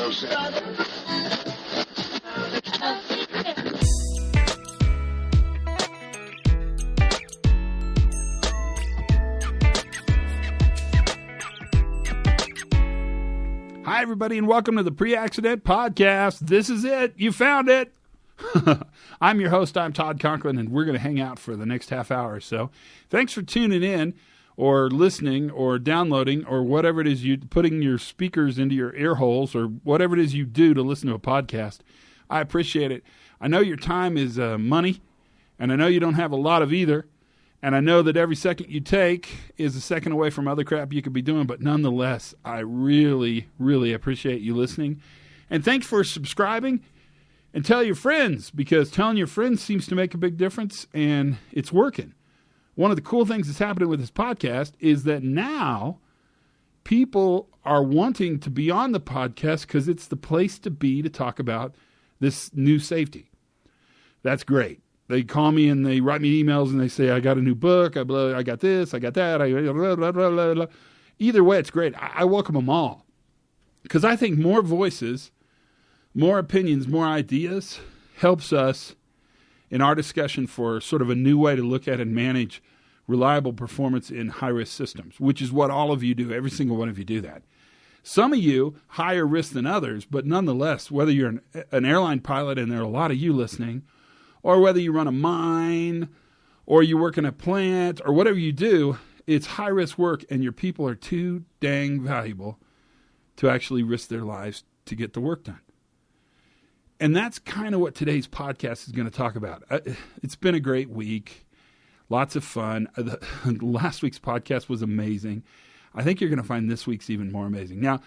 Hi, everybody, and welcome to the Pre-Accident Podcast. This is it. You found it. I'm your host. I'm Todd Conklin, and we're going to hang out for the next half hour or so. Thanks for tuning in or listening or downloading or whatever it is you putting your speakers into your ear holes or whatever it is you do to listen to a podcast. I appreciate it. I know your time is money, and I know you don't have a lot of either. And I know that every second you take is a second away from other crap you could be doing, but nonetheless, I really, really appreciate you listening. And thanks for subscribing, and tell your friends, because telling your friends seems to make a big difference, and it's working. One of the cool things that's happening with this podcast is that now people are wanting to be on the podcast because it's the place to be to talk about this new safety. That's great. They call me and they write me emails and they say, I got a new book, I got this, I got that. Blah, blah, blah, blah. Either way, it's great. I welcome them all because I think more voices, more opinions, more ideas helps us in our discussion for sort of a new way to look at and manage reliable performance in high-risk systems, which is what all of you do. Every single one of you do that. Some of you higher risk than others, but nonetheless, whether you're an airline pilot and there are a lot of you listening, or whether you run a mine, or you work in a plant, or whatever you do, it's high-risk work, and your people are too dang valuable to actually risk their lives to get the work done. And that's kind of what today's podcast is going to talk about. It's been a great week. Lots of fun. Last week's podcast was amazing. I think you're going to find this week's even more amazing. Now,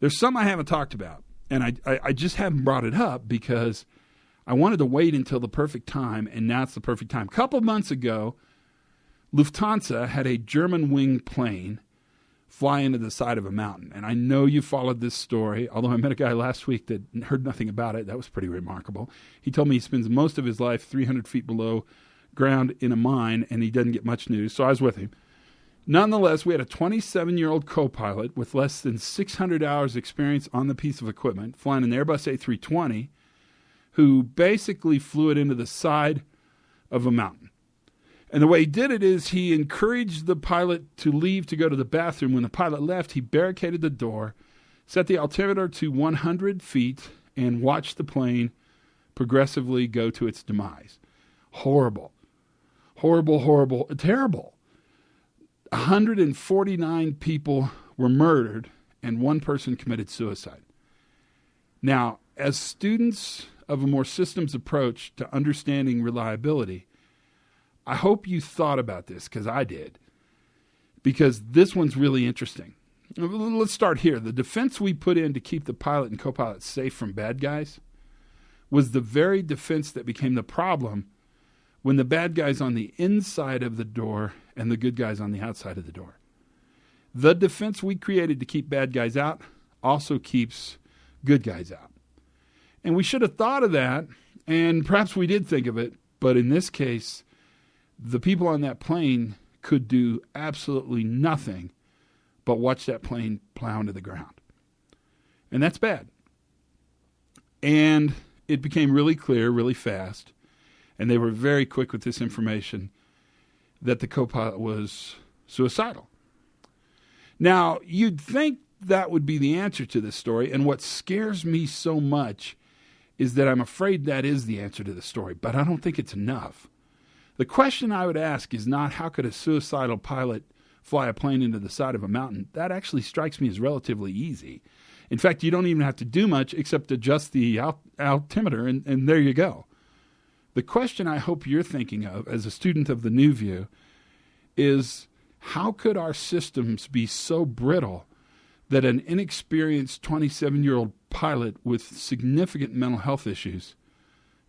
there's some I haven't talked about, and I just haven't brought it up because I wanted to wait until the perfect time, and now it's the perfect time. A couple of months ago, Lufthansa had a German-wing plane fly into the side of a mountain. And I know you followed this story, although I met a guy last week that heard nothing about it. That was pretty remarkable. He told me he spends most of his life 300 feet below ground in a mine, and he doesn't get much news, so I was with him. Nonetheless, we had a 27-year-old co-pilot with less than 600 hours experience on the piece of equipment, flying an Airbus A320, who basically flew it into the side of a mountain. And the way he did it is he encouraged the pilot to leave to go to the bathroom. When the pilot left, he barricaded the door, set the altimeter to 100 feet, and watched the plane progressively go to its demise. Horrible. Horrible, horrible, terrible. 149 people were murdered, and one person committed suicide. Now, as students of a more systems approach to understanding reliability, I hope you thought about this, because I did, because this one's really interesting. Let's start here. The defense we put in to keep the pilot and co-pilot safe from bad guys was the very defense that became the problem when the bad guys on the inside of the door and the good guys on the outside of the door. The defense we created to keep bad guys out also keeps good guys out. And we should have thought of that, and perhaps we did think of it, but in this case, the people on that plane could do absolutely nothing but watch that plane plow into the ground. And that's bad. And it became really clear, really fast, and they were very quick with this information, that the co-pilot was suicidal. Now, you'd think that would be the answer to this story, and what scares me so much is that I'm afraid that is the answer to the story, but I don't think it's enough. The question I would ask is not how could a suicidal pilot fly a plane into the side of a mountain. That actually strikes me as relatively easy. In fact, you don't even have to do much except adjust the altimeter, and there you go. The question I hope you're thinking of as a student of the new view is, how could our systems be so brittle that an inexperienced 27-year-old pilot with significant mental health issues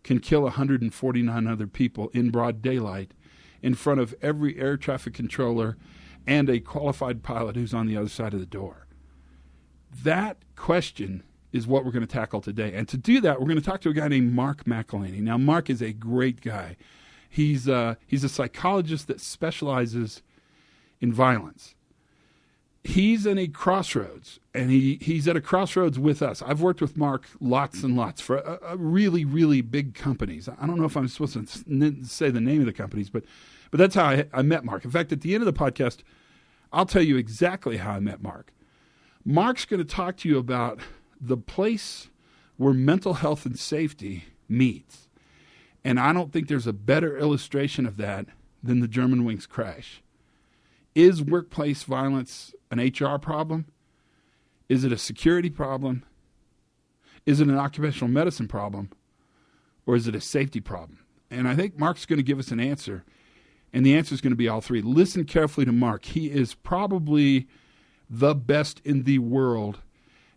can kill 149 other people in broad daylight in front of every air traffic controller and a qualified pilot who's on the other side of the door? That question is what we're going to tackle today. And to do that, we're going to talk to a guy named Marc McElhaney. Now, Marc is a great guy. He's a psychologist that specializes in violence. he's in a crossroads, and he's at a crossroads with us. I've worked with Marc lots and lots for really, really big companies. I don't know if I'm supposed to say the name of the companies, but that's how I met Marc. In fact, at the end of the podcast, I'll tell you exactly how I met Marc. Marc's going to talk to you about the place where mental health and safety meets. And I don't think there's a better illustration of that than the Germanwings crash. Is workplace violence an HR problem? Is it a security problem? Is it an occupational medicine problem? Or is it a safety problem? And I think Marc's going to give us an answer. And the answer is going to be all three. Listen carefully to Marc. He is probably the best in the world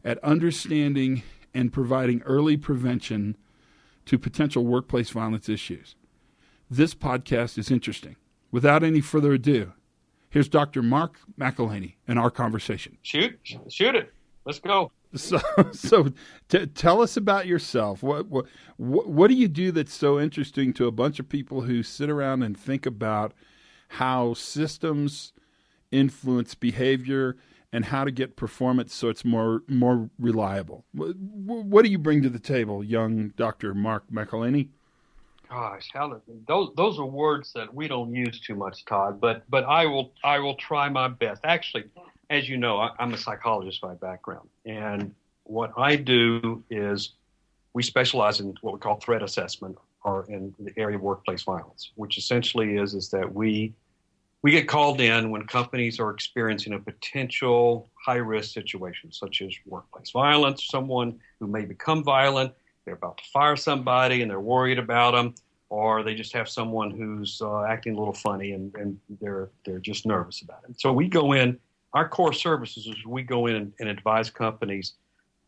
at understanding and providing early prevention to potential workplace violence issues. This podcast is interesting. Without any further ado, here's Dr. Marc McElhaney and our conversation. Shoot it. Let's go. So tell us about yourself. What do you do that's so interesting to a bunch of people who sit around and think about how systems influence behavior and how to get performance so it's more reliable? What do you bring to the table, young Dr. Marc McElhaney? Gosh, those are words that we don't use too much, Todd. But I will try my best. Actually, as you know, I'm a psychologist by background, and what I do is we specialize in what we call threat assessment, or in the area of workplace violence, which essentially is that we get called in when companies are experiencing a potential high-risk situation, such as workplace violence, someone who may become violent, they're about to fire somebody and they're worried about them, or they just have someone who's acting a little funny and they're just nervous about it. So we go in, our core services is we go in and advise companies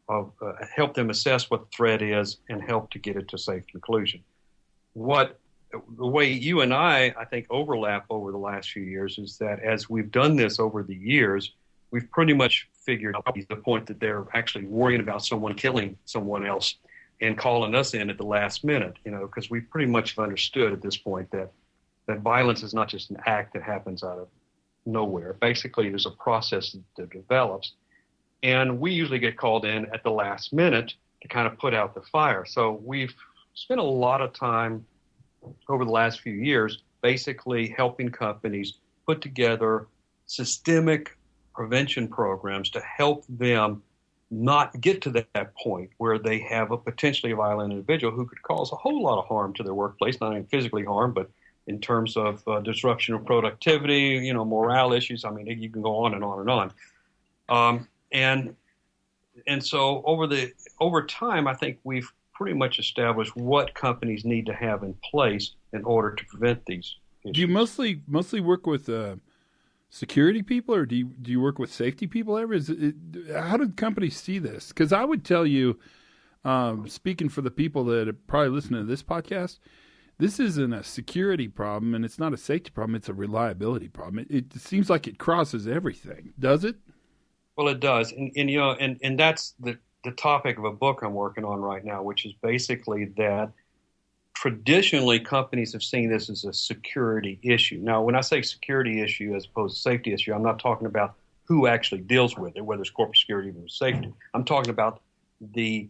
of help them assess what the threat is and help to get it to a safe conclusion. The way you and I think, overlap over the last few years is that as we've done this over the years, we've pretty much figured out the point that they're actually worrying about someone killing someone else and calling us in at the last minute, because we pretty much have understood at this point that violence is not just an act that happens out of nowhere. Basically, there's a process that develops, and we usually get called in at the last minute to kind of put out the fire. So we've spent a lot of time over the last few years basically helping companies put together systemic prevention programs to help them not get to that point where they have a potentially violent individual who could cause a whole lot of harm to their workplace, not only physically harm, but in terms of disruption of productivity, morale issues. I mean, you can go on and on and on. And so over time, I think we've pretty much established what companies need to have in place in order to prevent these issues. Do you mostly work with security people, or do you work with safety people ever? How do companies see this? Because I would tell you, speaking for the people that are probably listening to this podcast, this isn't a security problem and it's not a safety problem. It's a reliability problem. It seems like it crosses everything. Does it? Well, it does. And that's the topic of a book I'm working on right now, which is basically that traditionally companies have seen this as a security issue. Now, when I say security issue as opposed to safety issue, I'm not talking about who actually deals with it, whether it's corporate security or safety. I'm talking about the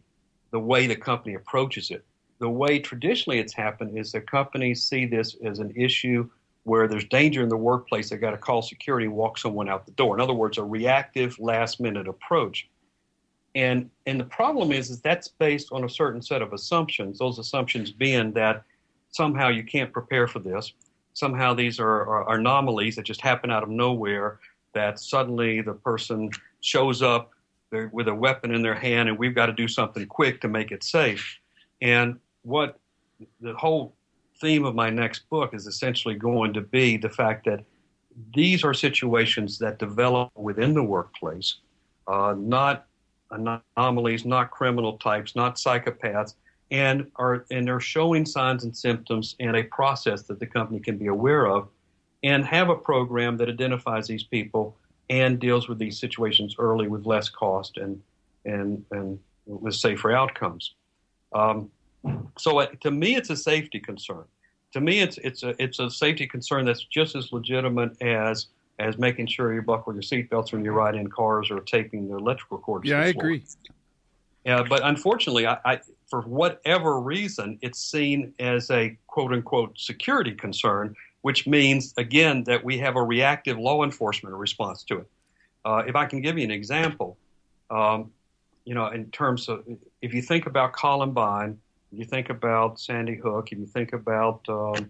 way the company approaches it. The way traditionally it's happened is that companies see this as an issue where there's danger in the workplace. They've got to call security and walk someone out the door. In other words, a reactive last-minute approach. And the problem is that's based on a certain set of assumptions, those assumptions being that somehow you can't prepare for this. Somehow these are anomalies that just happen out of nowhere, that suddenly the person shows up with a weapon in their hand and we've got to do something quick to make it safe. And what the whole theme of my next book is essentially going to be the fact that these are situations that develop within the workplace, not anomalies, not criminal types, not psychopaths, and they're showing signs and symptoms and a process that the company can be aware of and have a program that identifies these people and deals with these situations early with less cost and with safer outcomes. So to me, it's a safety concern. To me, it's a safety concern that's just as legitimate as as making sure you buckle your seatbelts when you ride in cars or taping the electrical cords. Yeah, I agree. Yeah, but unfortunately, I for whatever reason, it's seen as a quote-unquote security concern, which means, again, that we have a reactive law enforcement response to it. If I can give you an example, in terms of, if you think about Columbine, if you think about Sandy Hook, if you think about the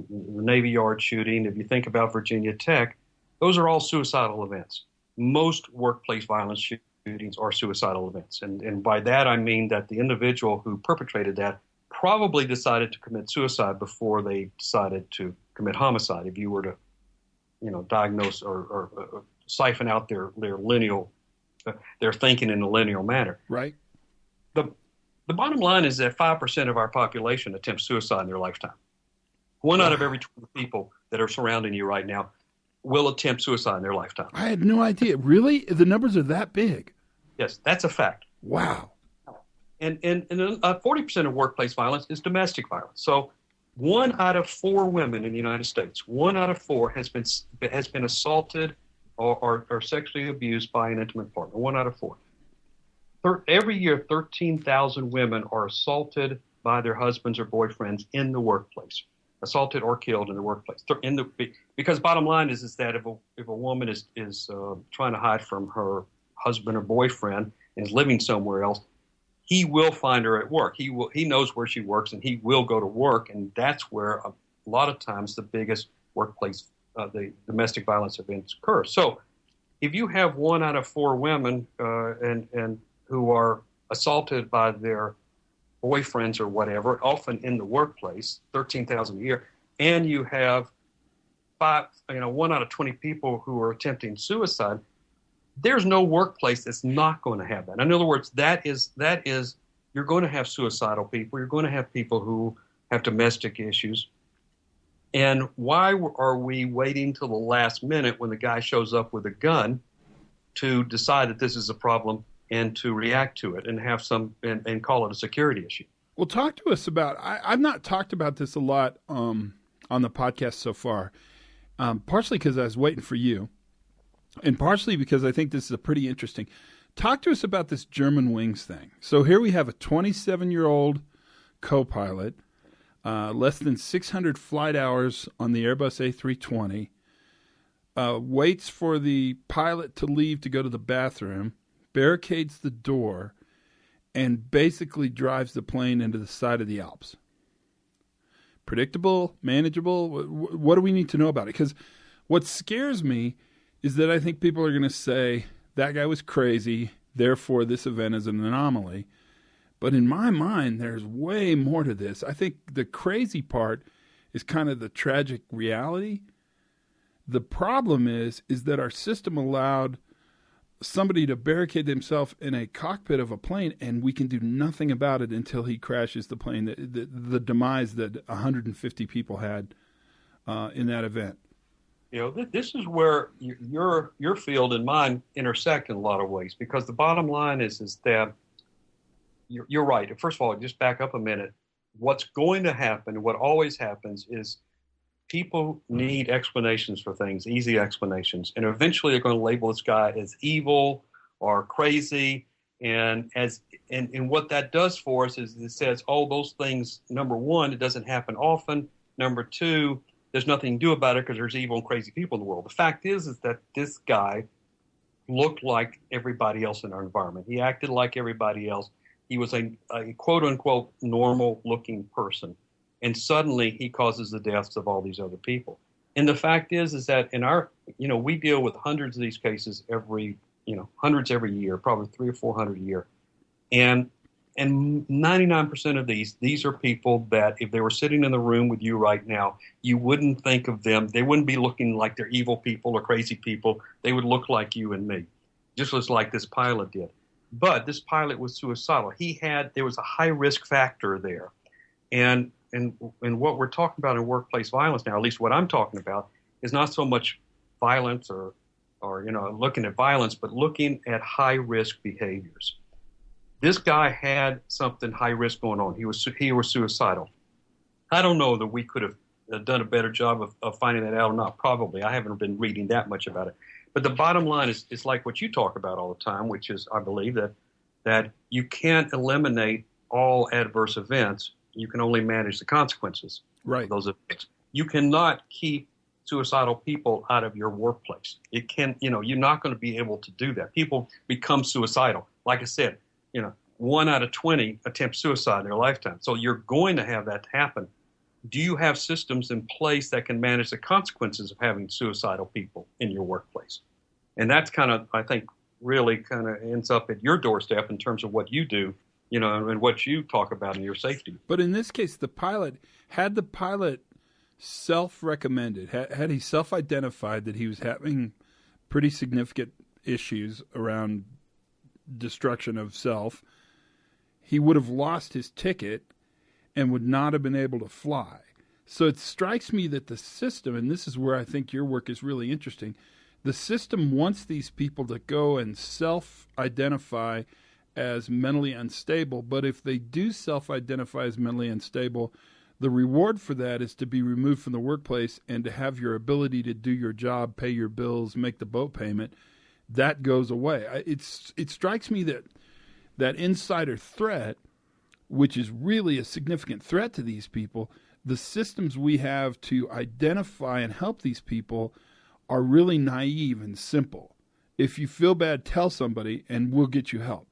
Navy Yard shooting, if you think about Virginia Tech, those are all suicidal events. Most workplace violence shootings are suicidal events. And by that, I mean that the individual who perpetrated that probably decided to commit suicide before they decided to commit homicide. If you were to, diagnose or siphon out their lineal, their thinking in a lineal manner. Right. The bottom line is that 5% of our population attempts suicide in their lifetime. One out of every 20 people that are surrounding you right now will attempt suicide in their lifetime. I had no idea. Really? The numbers are that big? Yes, that's a fact. Wow. And 40% of workplace violence is domestic violence. So 1 out of 4 women in the United States, 1 out of 4 has been assaulted or sexually abused by an intimate partner. 1 out of 4. Every year, 13,000 women are assaulted by their husbands or boyfriends in the workplace, assaulted or killed in the workplace. Because bottom line is that if a woman is trying to hide from her husband or boyfriend and is living somewhere else, he will find her at work. He knows where she works, and he will go to work, and that's where a lot of times the biggest workplace, the domestic violence events occur. So, if you have 1 out of 4 women and who are assaulted by their boyfriends or whatever, often in the workplace, 13,000 a year, and you have 1 out of 20 people who are attempting suicide, there's no workplace that's not going to have that. In other words, that is you're going to have suicidal people. You're going to have people who have domestic issues. And why are we waiting till the last minute when the guy shows up with a gun to decide that this is a problem and to react to it and have and call it a security issue? Well, talk to us about, I've not talked about this a lot on the podcast so far, partially because I was waiting for you, and partially because I think this is a pretty interesting. Talk to us about this German wings thing. So here we have a 27-year-old co-pilot, less than 600 flight hours on the Airbus A320, waits for the pilot to leave to go to the bathroom, barricades the door, and basically drives the plane into the side of the Alps. Predictable, manageable? What do we need to know about it? Because what scares me is that I think people are going to say, that guy was crazy, therefore this event is an anomaly. But in my mind, there's way more to this. I think the crazy part is kind of the tragic reality. The problem is that our system allowed somebody to barricade himself in a cockpit of a plane, and we can do nothing about it until he crashes the plane. The demise that 150 people had in that event. This is where your field and mine intersect in a lot of ways, because the bottom line is that you're right. First of all, just back up a minute. What's going to happen, what always happens, is people need explanations for things, easy explanations, and eventually they're going to label this guy as evil or crazy. And what that does for us is it says, oh, those things, number one, it doesn't happen often. Number two, there's nothing to do about it because there's evil and crazy people in the world. The fact is that this guy looked like everybody else in our environment. He acted like everybody else. He was a quote-unquote normal-looking person. And suddenly he causes the deaths of all these other people. And the fact is that in our, we deal with hundreds of these cases hundreds every year, probably 300 or 400 a year. And 99% of these are people that if they were sitting in the room with you right now, you wouldn't think of them. They wouldn't be looking like they're evil people or crazy people. They would look like you and me, just as like this pilot did. But this pilot was suicidal. There was a high risk factor there. And what we're talking about in workplace violence now, at least what I'm talking about, is not so much violence or looking at violence, but looking at high risk behaviors. This guy had something high risk going on. He was suicidal. I don't know that we could have done a better job of finding that out or not. Probably. I haven't been reading that much about it. But the bottom line is like what you talk about all the time, which is, I believe, that you can't eliminate all adverse events. You can only manage the consequences of those events. You cannot keep suicidal people out of your workplace. It can, you're not going to be able to do that. People become suicidal. Like I said, 1 out of 20 attempt suicide in their lifetime. So you're going to have that happen. Do you have systems in place that can manage the consequences of having suicidal people in your workplace? And that's kind of, I think, really kind of ends up at your doorstep in terms of what you do, and what you talk about in your safety. But in this case, the pilot self-recommended, had he self-identified that he was having pretty significant issues around destruction of self, he would have lost his ticket and would not have been able to fly. So it strikes me that the system, and this is where I think your work is really interesting, the system wants these people to go and self-identify as mentally unstable, but if they do self-identify as mentally unstable, the reward for that is to be removed from the workplace and to have your ability to do your job, pay your bills, make the boat payment, that goes away. It strikes me that insider threat, which is really a significant threat to these people, the systems we have to identify and help these people are really naive and simple. If you feel bad, tell somebody and we'll get you help.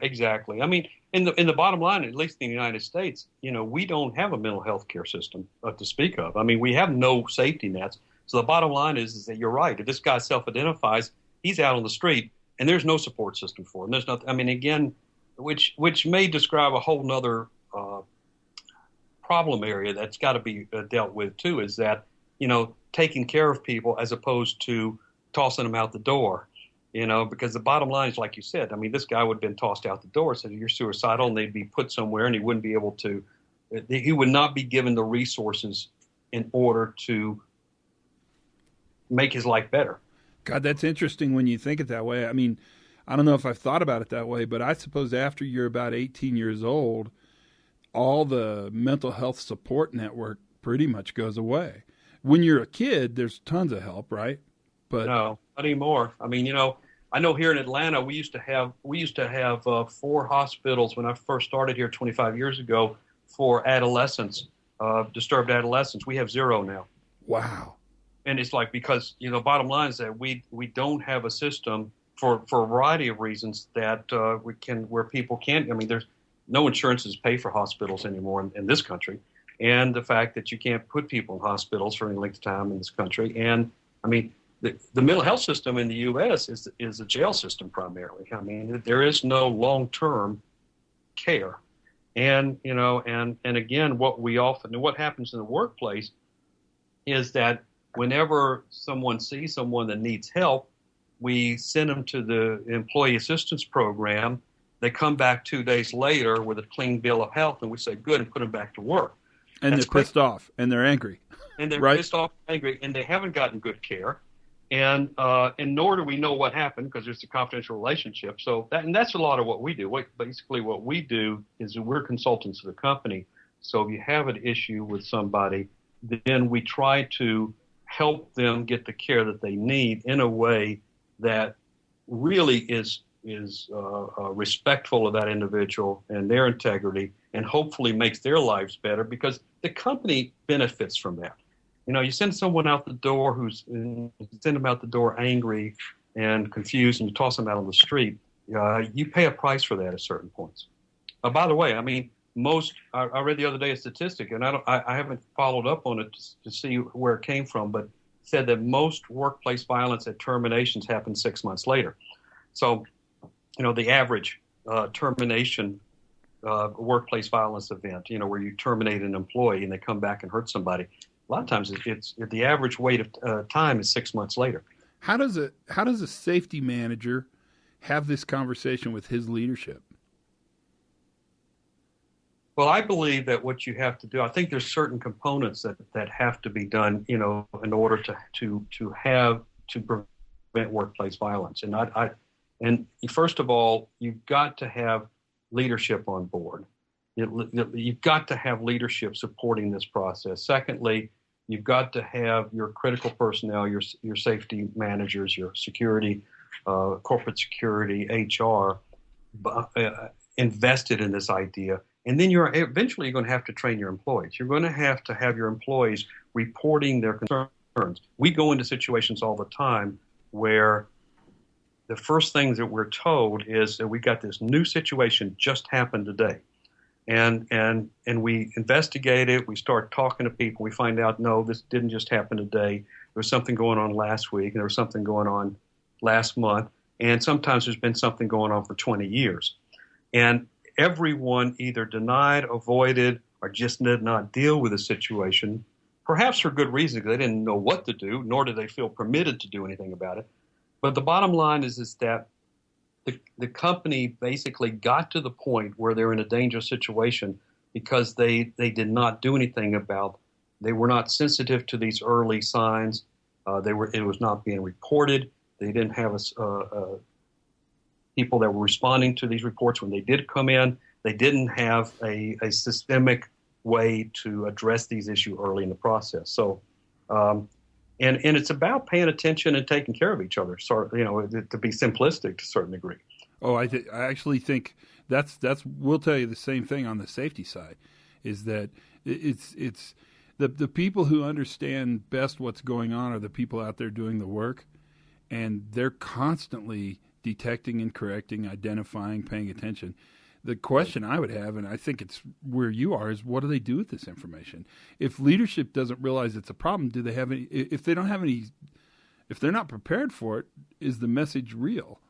Exactly. I mean, in the bottom line, at least in the United States, we don't have a mental health care system to speak of. I mean, we have no safety nets. So the bottom line is that you're right. If this guy self-identifies, he's out on the street and there's no support system for him. There's nothing. I mean, again, which may describe a whole nother problem area that's got to be dealt with too, is that, taking care of people as opposed to tossing them out the door, because the bottom line is, like you said, I mean, this guy would have been tossed out the door, said you're suicidal, and they'd be put somewhere and he wouldn't be able to, he would not be given the resources in order to make his life better. God, that's interesting when you think it that way. I mean, I don't know if I've thought about it that way, but I suppose after you're about 18 years old, all the mental health support network pretty much goes away. When you're a kid, there's tons of help, right? But no, not anymore. I mean, I know here in Atlanta, we used to have 4 hospitals when I first started here 25 years ago for adolescents, disturbed adolescents. We have 0 now. Wow. And it's like, because, bottom line is that we don't have a system for a variety of reasons that where people can't, I mean, there's no insurances pay for hospitals anymore in this country. And the fact that you can't put people in hospitals for any length of time in this country. And I mean, the mental health system in the U.S. is a jail system primarily. I mean, there is no long-term care. And, and again, what happens in the workplace is that whenever someone sees someone that needs help, we send them to the employee assistance program. They come back 2 days later with a clean bill of health, and we say, good, and put them back to work. And they're pissed off, and they're angry. And they're right? pissed off, angry, and they haven't gotten good care. And nor do we know what happened because there's a confidential relationship. So that's a lot of what we do. Basically, what we do is we're consultants to the company. So if you have an issue with somebody, then we try to help them get the care that they need in a way that really is respectful of that individual and their integrity, and hopefully makes their lives better, because the company benefits from that. You send someone out the door send them out the door angry and confused, and you toss them out on the street. You pay a price for that at certain points. By the way, I mean, I read the other day a statistic, and I haven't followed up on it to see where it came from, but said that most workplace violence at terminations happen 6 months later. So, the average termination workplace violence event, where you terminate an employee and they come back and hurt somebody, a lot of times it's the average wait of time is 6 months later. How does a safety manager have this conversation with his leadership? Well, I believe that what you have to do, I think there's certain components that have to be done, in order to prevent workplace violence. And first of all, you've got to have leadership on board. You've got to have leadership supporting this process. Secondly, you've got to have your critical personnel, your safety managers, your security, corporate security, HR, invested in this idea. And then you're eventually going to have to train your employees. You're going to have your employees reporting their concerns. We go into situations all the time where the first things that we're told is that we got this new situation just happened today. And we investigate it. We start talking to people. We find out, no, this didn't just happen today. There was something going on last week, and there was something going on last month. And sometimes there's been something going on for 20 years. And everyone either denied, avoided, or just did not deal with the situation, perhaps for good reason, because they didn't know what to do, nor did they feel permitted to do anything about it. But the bottom line is that the company basically got to the point where they're in a dangerous situation because they did not do anything about. They were not sensitive to these early signs. It was not being reported. They didn't have people that were responding to these reports when they did come in. They didn't have a systemic way to address these issues early in the process. So, and it's about paying attention and taking care of each other. So, to be simplistic to a certain degree. Oh, I actually think that's we'll tell you the same thing on the safety side, is that it's the people who understand best what's going on are the people out there doing the work, and they're constantly detecting and correcting, identifying, paying attention. The question I would have, and I think it's where you are, is what do they do with this information? If leadership doesn't realize it's a problem, do they have any? If they don't have any, if they're not prepared for it, is the message real?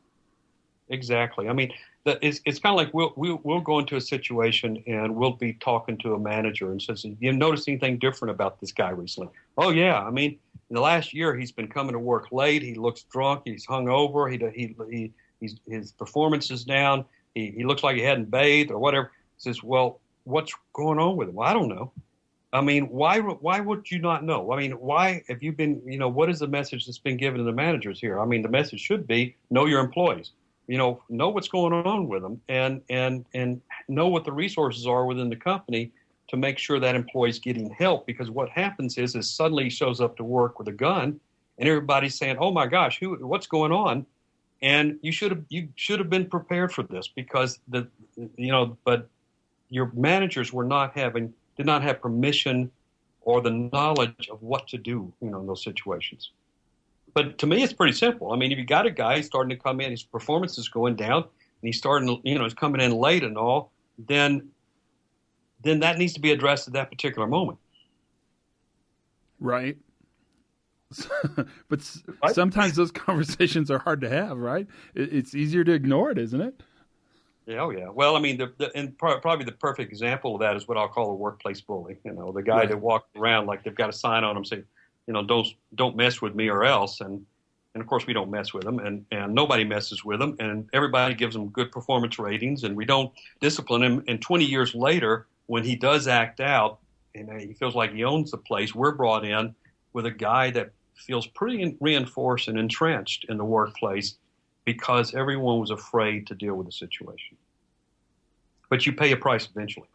Exactly. I mean, it's kind of like we'll go into a situation and we'll be talking to a manager and says, "You notice anything different about this guy recently?" Oh yeah, I mean, in the last year he's been coming to work late. He looks drunk. He's hungover. His performance is down. He looks like he hadn't bathed or whatever. He says, "Well, what's going on with him?" Well, I don't know. I mean, why would you not know? I mean, why have you been? What is the message that's been given to the managers here? I mean, the message should be know your employees. Know what's going on with them, and know what the resources are within the company to make sure that employee's getting help. Because what happens is suddenly he shows up to work with a gun, and everybody's saying, "Oh my gosh, what's going on?" And you should have been prepared for this, because but your managers did not have permission or the knowledge of what to do, in those situations. But to me, it's pretty simple. I mean, if you got a guy starting to come in, his performance is going down, and he's starting, he's coming in late and all, then that needs to be addressed at that particular moment. Right. But sometimes those conversations are hard to have, right? It's easier to ignore it, isn't it? Yeah, oh yeah. Well, I mean, probably the perfect example of that is what I'll call a workplace bully. The guy that walks around like they've got a sign on him saying, don't mess with me or else. And of course we don't mess with them, and nobody messes with them, and everybody gives them good performance ratings, and we don't discipline him. And 20 years later, when he does act out and he feels like he owns the place, we're brought in with a guy that feels pretty reinforced and entrenched in the workplace because everyone was afraid to deal with the situation. But you pay a price eventually.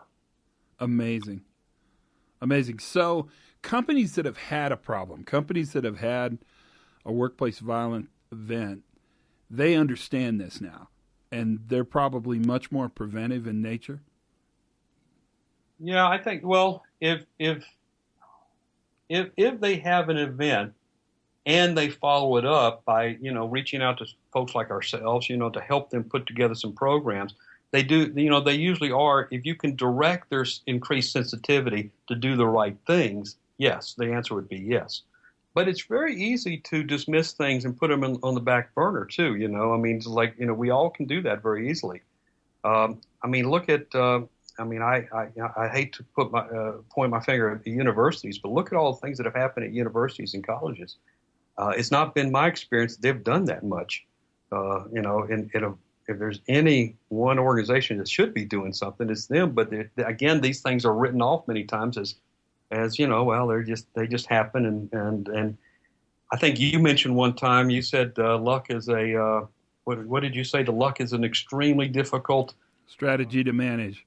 Amazing. So companies that have had a problem, companies that have had a workplace violent event, they understand this now, and they're probably much more preventive in nature. Yeah, I think. Well, if they have an event and they follow it up by reaching out to folks like ourselves, to help them put together some programs, they do. They usually are. If you can direct their increased sensitivity to do the right things. Yes, the answer would be yes. But it's very easy to dismiss things and put them on the back burner too. I mean, it's like, we all can do that very easily. I mean, look at, I hate to point my finger at the universities, but look at all the things that have happened at universities and colleges. It's not been my experience that they've done that much. If there's any one organization that should be doing something, it's them. But again, these things are written off many times as they just happen. And I think you mentioned one time, you said luck is what did you say? The luck is an extremely difficult strategy to manage.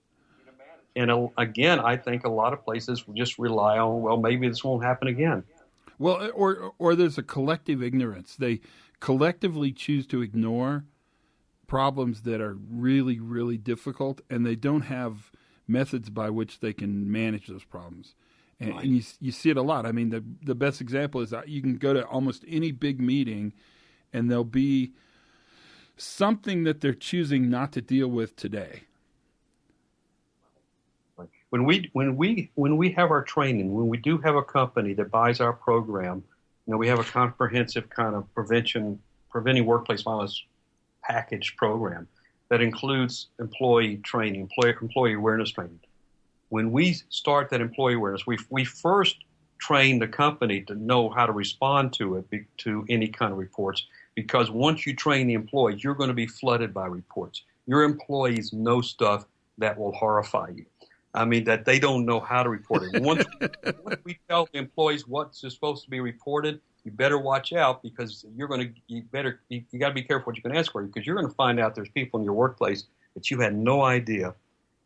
again, I think a lot of places just rely on, well, maybe this won't happen again. Well, or there's a collective ignorance. They collectively choose to ignore problems that are really, really difficult, and they don't have methods by which they can manage those problems. And, Right. and you see it a lot. I mean, the best example is that you can go to almost any big meeting, and there'll be something that they're choosing not to deal with today. When we have our training, when we do have a company that buys our program, we have a comprehensive kind of preventing workplace violence package program that includes employee training, employee awareness training. When we start that employee awareness, we first train the company to know how to respond to any kind of reports, because once you train the employees, you're going to be flooded by reports. Your employees know stuff that will horrify you. I mean, that they don't know how to report it. Once we tell the employees what's supposed to be reported, you better watch out, because you got to be careful what you can ask for, because you're going to find out there's people in your workplace that you had no idea.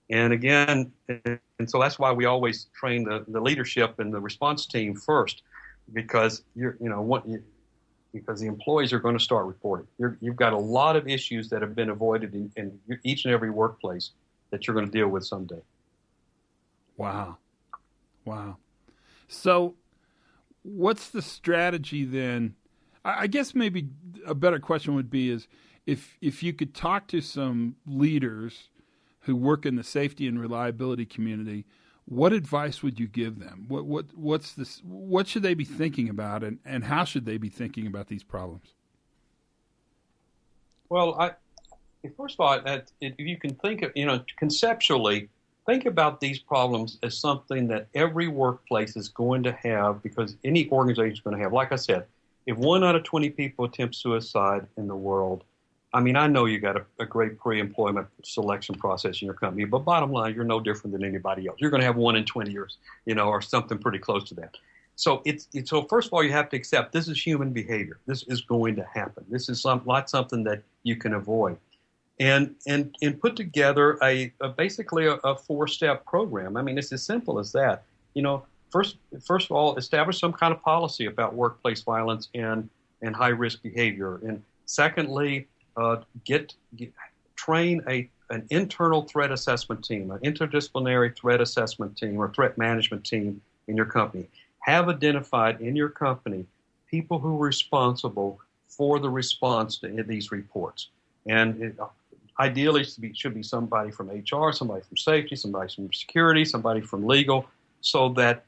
And again, and so that's why we always train the leadership and the response team first, because because the employees are going to start reporting. You've got a lot of issues that have been avoided in each and every workplace that you're going to deal with someday. Wow. So what's the strategy then? I guess maybe a better question would be is if you could talk to some leaders who work in the safety and reliability community, what advice would you give them? What should they be thinking about, and how should they be thinking about these problems? Well, first of all, if you can think of, conceptually, think about these problems as something that every workplace is going to have, because any organization is going to have. Like I said, if 1 out of 20 people attempt suicide in the world, I mean, I know you got a great pre-employment selection process in your company, but bottom line, you're no different than anybody else. You're going to have 1 in 20 years, or something pretty close to that. So so first of all, you have to accept this is human behavior. This is going to happen. This is not something that you can avoid. And put together basically a 4-step program. I mean, it's as simple as that. First of all, establish some kind of policy about workplace violence and high risk behavior. And secondly, train an internal threat assessment team, an interdisciplinary threat assessment team or threat management team in your company. Have identified in your company people who are responsible for the response to these reports. And ideally, it should be somebody from HR, somebody from safety, somebody from security, somebody from legal, so that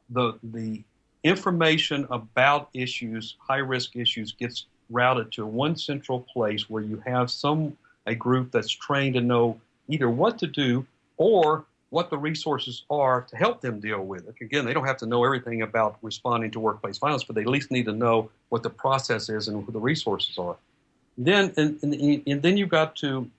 the information about issues, high-risk issues, gets routed to one central place where you have a group that's trained to know either what to do or what the resources are to help them deal with it. Again, they don't have to know everything about responding to workplace violence, but they at least need to know what the process is and who the resources are. Then you've got to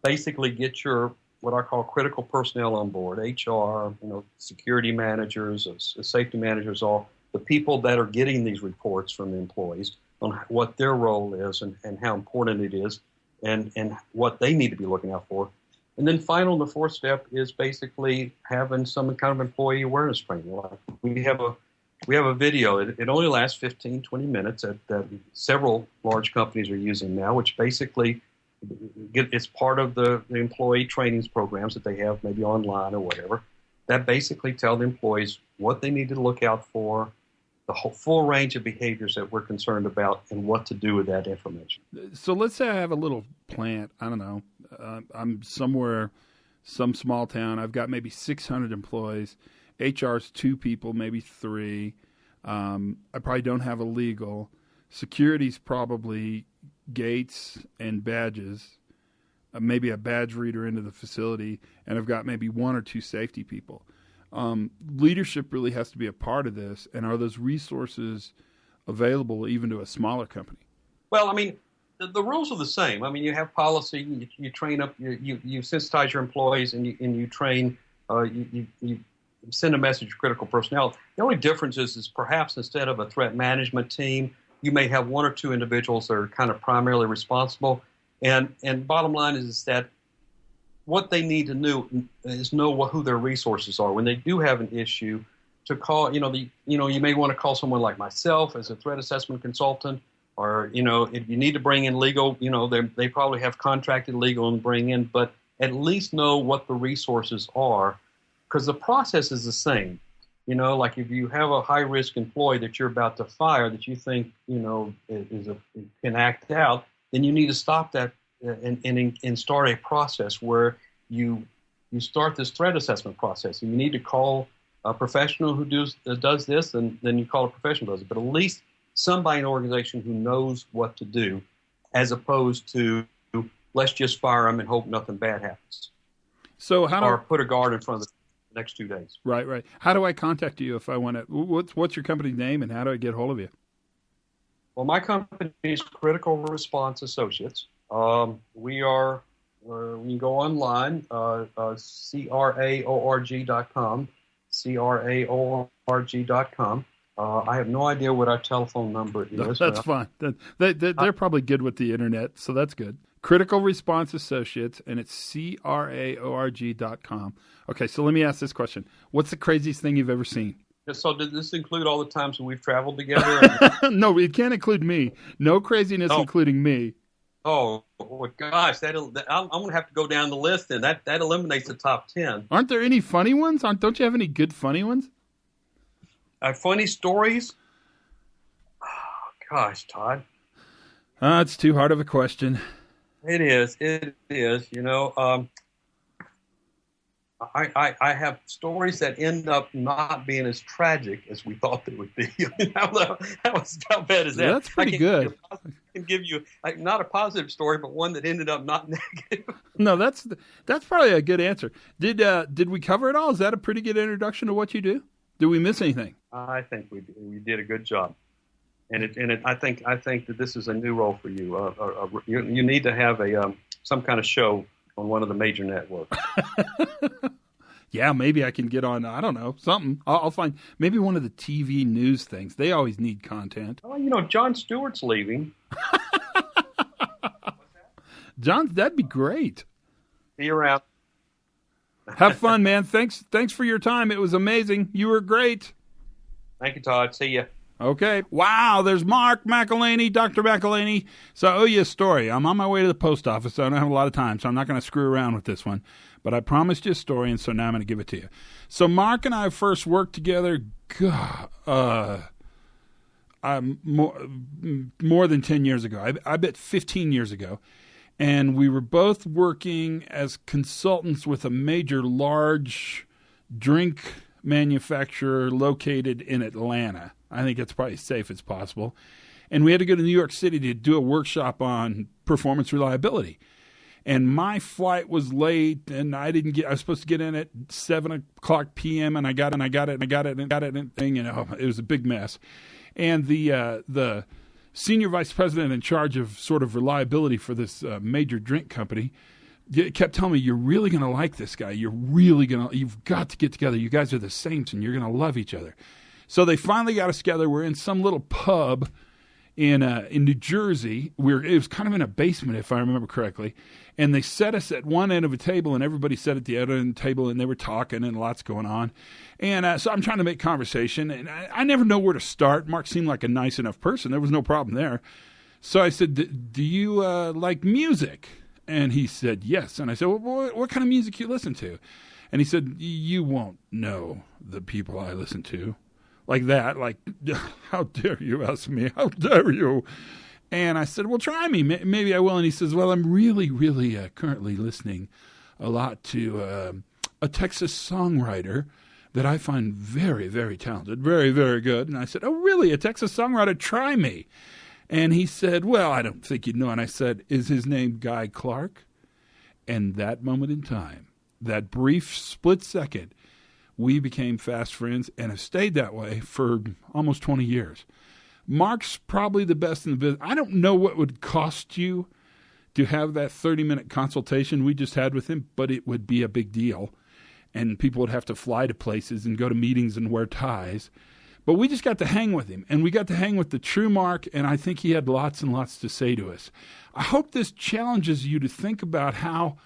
basically get your what I call critical personnel on board: HR, security managers, safety managers, all the people that are getting these reports from the employees on what their role is and how important it is and what they need to be looking out for. And then final, the 4th step is basically having some kind of employee awareness training. Like we have a video. It only lasts 15, 20 minutes that several large companies are using now, which basically it's part of the employee trainings programs that they have maybe online or whatever, that basically tell the employees what they need to look out for, the whole full range of behaviors that we're concerned about, and what to do with that information. So let's say I have a little plant. I don't know. I'm somewhere, some small town. I've got maybe 600 employees. HR's 2 people, maybe 3. I probably don't have a legal. Security's probably gates and badges, maybe a badge reader into the facility, and I've got maybe 1 or 2 safety people. Leadership really has to be a part of this, and are those resources available even to a smaller company? Well, I mean, the rules are the same. I mean, you have policy, you train up, you sensitize your employees, and you train, you send a message to critical personnel. The only difference is perhaps instead of a threat management team, you may have 1 or 2 individuals that are kind of primarily responsible. And bottom line is that what they need to know is who their resources are when they do have an issue. To call, you may want to call someone like myself as a threat assessment consultant, or if you need to bring in legal, they probably have contracted legal and bring in, but at least know what the resources are, because the process is the same. Like if you have a high-risk employee that you're about to fire that you think, can act out, then you need to stop that and start a process where you start this threat assessment process. And you need to call a professional who does this, and then you call a professional who does it. But at least somebody in an organization who knows what to do, as opposed to let's just fire them and hope nothing bad happens. So or put a guard in front of the next 2 days. Right. How do I contact you if I want to? What's your company's name, and how do I get hold of you? Well, my company is Critical Response Associates. We are. You can go online, craorg.com. craorg.com. I have no idea what our telephone number is. That's fine. They're probably good with the internet, so that's good. Critical Response Associates, and it's craorg.com. Okay, so let me ask this question. What's the craziest thing you've ever seen? So did this include all the times when we've traveled together? No, it can't include me. No craziness including me. Oh, well, gosh, I'm going to have to go down the list, and that eliminates the top 10. Aren't there any funny ones? Don't you have any good funny ones? Funny stories? Oh, gosh, Todd. It's too hard of a question. It is. I have stories that end up not being as tragic as we thought they would be. How bad is that? That's pretty good. I can give you not a positive story, but one that ended up not negative. No, that's probably a good answer. Did we cover it all? Is that a pretty good introduction to what you do? Did we miss anything? I think we did a good job, and I think that this is a new role for you. You need to have some kind of show on one of the major networks. Yeah, maybe I can get on, I don't know, something. I'll find maybe one of the TV news things. They always need content. Oh, Jon Stewart's leaving. John, that'd be great. See you around. Have fun, man. Thanks for your time. It was amazing. You were great. Thank you, Todd. See ya. Okay. Wow, there's Marc McElhaney, Dr. McElhaney. So I owe you a story. I'm on my way to the post office, so I don't have a lot of time, so I'm not going to screw around with this one. But I promised you a story, and so now I'm going to give it to you. So Marc and I first worked together, more than 10 years ago. I bet 15 years ago. And we were both working as consultants with a major large drink manufacturer located in Atlanta. I think it's probably as safe as possible. And we had to go to New York City to do a workshop on performance reliability. And my flight was late, and I was supposed to get in at 7:00 p.m. and I got it, it was a big mess. And the senior vice president in charge of sort of reliability for this major drink company kept telling me, "You're really going to like this guy. You've got to get together. You guys are the saints, and you're going to love each other." So they finally got us together. We're in some little pub in New Jersey. It was kind of in a basement, if I remember correctly. And they set us at one end of a table, and everybody sat at the other end of the table, and they were talking, and lots going on. And so I'm trying to make conversation, and I never know where to start. Marc seemed like a nice enough person. There was no problem there. So I said, "Do you like music?" And he said, "Yes." And I said, "Well, what kind of music you listen to?" And he said, "You won't know the people I listen to." Like that, like, "How dare you ask me? How dare you?" And I said, "Well, try me. Maybe I will." And he says, "Well, I'm really, really currently listening a lot to a Texas songwriter that I find very, very talented, very, very good." And I said, "Oh, really? A Texas songwriter? Try me." And he said, "Well, I don't think you'd know." And I said, "Is his name Guy Clark?" And that moment in time, that brief split second, we became fast friends and have stayed that way for almost 20 years. Marc's probably the best in the business. I don't know what would cost you to have that 30-minute consultation we just had with him, but it would be a big deal. And people would have to fly to places and go to meetings and wear ties. But we just got to hang with him, and we got to hang with the true Marc, and I think he had lots and lots to say to us. I hope this challenges you to think about how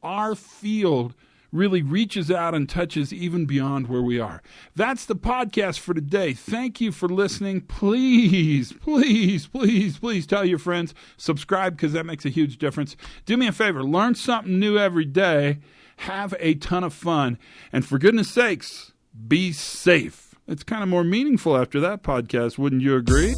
our field really reaches out and touches even beyond where we are. That's the podcast for today. Thank you for listening. Please, please, please, please tell your friends. Subscribe because that makes a huge difference. Do me a favor. Learn something new every day. Have a ton of fun. And for goodness sakes, be safe. It's kind of more meaningful after that podcast, wouldn't you agree?